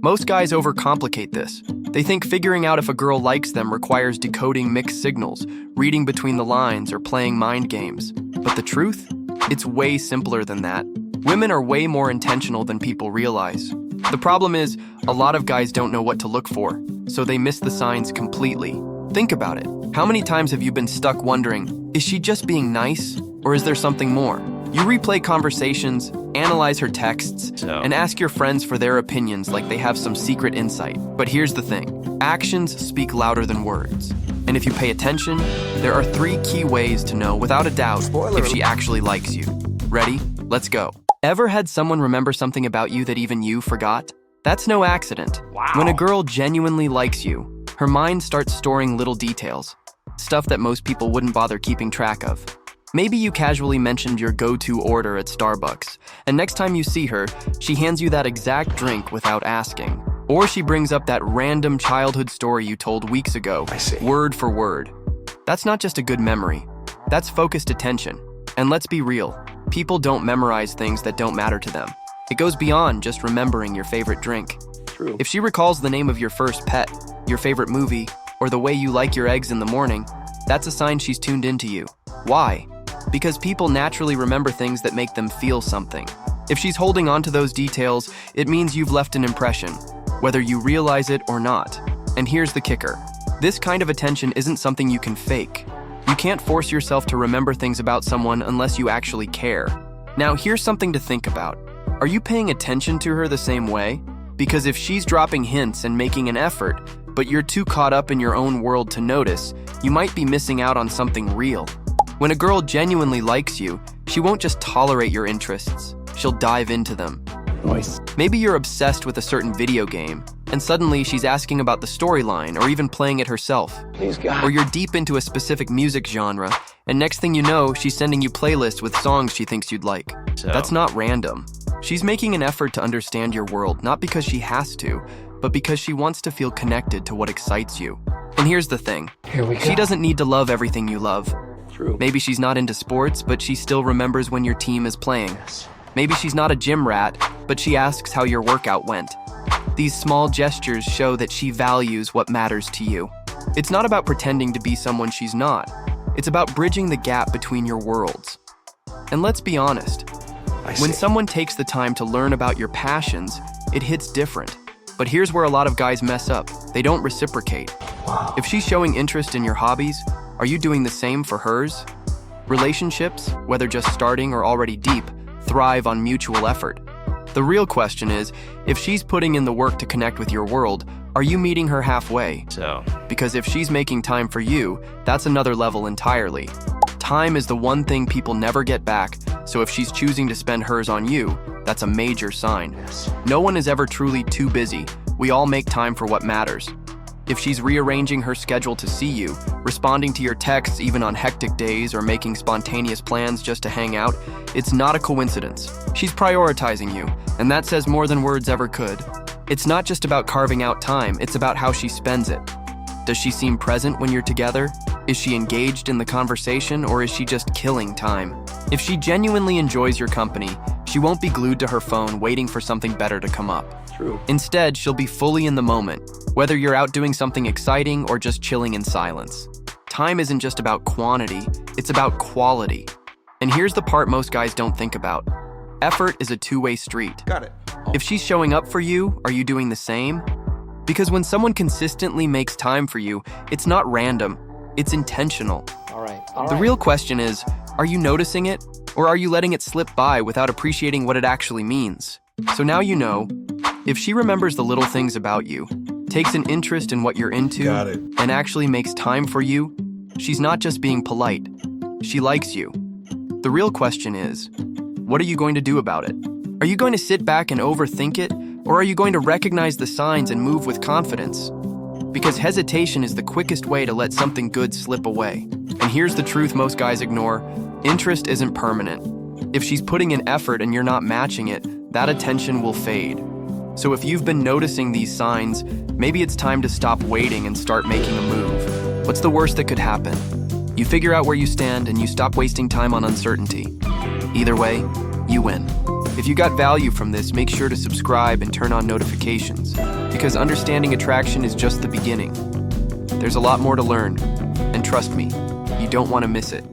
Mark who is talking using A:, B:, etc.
A: Most guys overcomplicate this. They think figuring out if a girl likes them requires decoding mixed signals, reading between the lines, or playing mind games. But the truth? It's way simpler than that. Women are way more intentional than people realize. The problem is, a lot of guys don't know what to look for, so they miss the signs completely. Think about it. How many times have you been stuck wondering, is she just being nice, or is there something more? You replay conversations, analyze her texts, and ask your friends for their opinions like they have some secret insight. But here's the thing. Actions speak louder than words. And if you pay attention, there are 3 key ways to know without a doubt if she actually likes you. Ready? Let's go. Ever had someone remember something about you that even you forgot? That's no accident.
B: Wow.
A: When a girl genuinely likes you, her mind starts storing little details, stuff that most people wouldn't bother keeping track of. Maybe you casually mentioned your go-to order at Starbucks, and next time you see her, she hands you that exact drink without asking. Or she brings up that random childhood story you told weeks ago, word for word. That's not just a good memory. That's focused attention. And let's be real, people don't memorize things that don't matter to them. It goes beyond just remembering your favorite drink.
B: True.
A: If she recalls the name of your first pet, your favorite movie, or the way you like your eggs in the morning, that's a sign she's tuned into you. Why? Because people naturally remember things that make them feel something. If she's holding on to those details, it means you've left an impression, whether you realize it or not. And here's the kicker. This kind of attention isn't something you can fake. You can't force yourself to remember things about someone unless you actually care. Now, here's something to think about. Are you paying attention to her the same way? Because if she's dropping hints and making an effort, but you're too caught up in your own world to notice, you might be missing out on something real. When a girl genuinely likes you, she won't just tolerate your interests, she'll dive into them.
B: Nice.
A: Maybe you're obsessed with a certain video game, and suddenly she's asking about the storyline or even playing it herself.
B: Please, God.
A: Or you're deep into a specific music genre, and next thing you know, she's sending you playlists with songs she thinks you'd like. That's not random. She's making an effort to understand your world, not because she has to, but because she wants to feel connected to what excites you. And here's the thing.
B: Here we go.
A: She doesn't need to love everything you love.
B: True.
A: Maybe she's not into sports, but she still remembers when your team is playing.
B: Yes.
A: Maybe she's not a gym rat, but she asks how your workout went. These small gestures show that she values what matters to you. It's not about pretending to be someone she's not. It's about bridging the gap between your worlds. And let's be honest, when someone takes the time to learn about your passions, it hits different. But here's where a lot of guys mess up. They don't reciprocate.
B: Wow.
A: If she's showing interest in your hobbies, are you doing the same for hers? Relationships, whether just starting or already deep, thrive on mutual effort. The real question is, if she's putting in the work to connect with your world, are you meeting her halfway? Because if she's making time for you, that's another level entirely. Time is the one thing people never get back, so if she's choosing to spend hers on you, that's a major sign.
B: Yes.
A: No one is ever truly too busy. We all make time for what matters. If she's rearranging her schedule to see you, responding to your texts even on hectic days, or making spontaneous plans just to hang out, it's not a coincidence. She's prioritizing you, and that says more than words ever could. It's not just about carving out time, it's about how she spends it. Does she seem present when you're together? Is she engaged in the conversation, or is she just killing time? If she genuinely enjoys your company, she won't be glued to her phone waiting for something better to come up.
B: True.
A: Instead, she'll be fully in the moment, whether you're out doing something exciting or just chilling in silence. Time isn't just about quantity, it's about quality. And here's the part most guys don't think about. Effort is a two-way street.
B: Got it.
A: If she's showing up for you, are you doing the same? Because when someone consistently makes time for you, it's not random, it's intentional.
B: All right.
A: The real question is, are you noticing it, or are you letting it slip by without appreciating what it actually means? So now you know, if she remembers the little things about you, takes an interest in what you're into, and actually makes time for you, she's not just being polite, she likes you. The real question is, what are you going to do about it? Are you going to sit back and overthink it, or are you going to recognize the signs and move with confidence? Because hesitation is the quickest way to let something good slip away. And here's the truth most guys ignore. Interest isn't permanent. If she's putting in effort and you're not matching it, that attention will fade. So if you've been noticing these signs, maybe it's time to stop waiting and start making a move. What's the worst that could happen? You figure out where you stand and you stop wasting time on uncertainty. Either way, you win. If you got value from this, make sure to subscribe and turn on notifications, because understanding attraction is just the beginning. There's a lot more to learn, and trust me, you don't want to miss it.